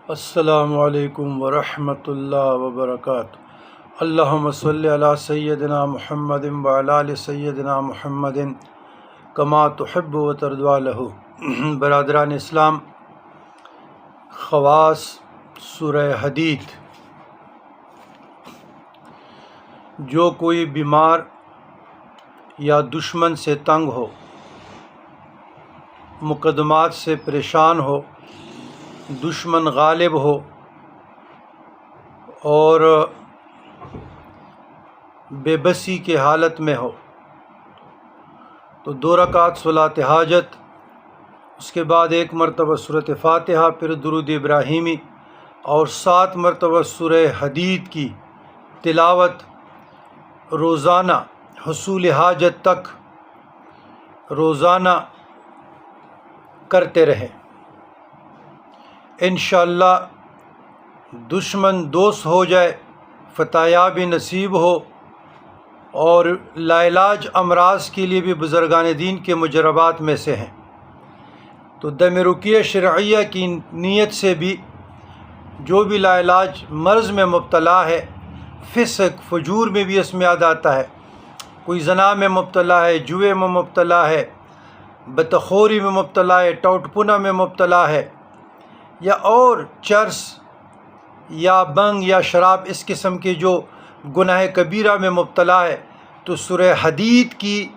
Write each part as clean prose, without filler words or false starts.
السلام علیکم ورحمۃ اللہ وبرکاتہ۔ اللہم صلی علی سیدنا محمد وعلی آل سیدنا محمد کما تحب و ترضی لہ۔ برادران اسلام، خواص سورہ حدید۔ جو کوئی بیمار یا دشمن سے تنگ ہو، مقدمات سے پریشان ہو، دشمن غالب ہو اور بے بسی کے حالت میں ہو تو 2 رکعت صلاۃ حاجت، اس کے بعد 1 مرتبہ سورۃ فاتحہ، پھر درود ابراہیمی اور 7 مرتبہ سورہ حدید کی تلاوت روزانہ حصول حاجت تک روزانہ کرتے رہیں۔ انشاءاللہ دشمن دوست ہو جائے، فتح یابی نصیب ہو، اور لاعلاج امراض کے لیے بھی بزرگان دین کے مجربات میں سے ہیں۔ تو دم رقیہ شرعیہ کی نیت سے بھی جو بھی لاعلاج مرض میں مبتلا ہے، فسق فجور میں بھی اس میں یاد آتا ہے، کوئی زنا میں مبتلا ہے، جوئے میں مبتلا ہے، بدخوری میں مبتلا ہے، ٹوٹ پنا میں مبتلا ہے، یا اور چرس یا بنگ یا شراب اس قسم کے جو گناہ کبیرہ میں مبتلا ہے، تو سورہ حدید کی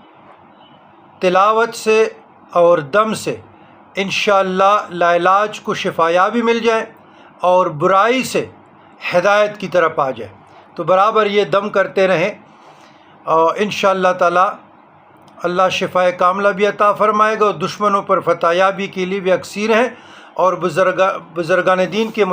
تلاوت سے اور دم سے انشاءاللہ لاعلاج کو شفایابی مل جائے اور برائی سے ہدایت کی طرف آ جائے۔ تو برابر یہ دم کرتے رہیں اور انشاءاللہ تعالی اللہ شفاء کاملہ بھی عطا فرمائے گا، اور دشمنوں پر فتح یابی کے لیے بھی اکثیر ہیں، اور بزرگان دین کے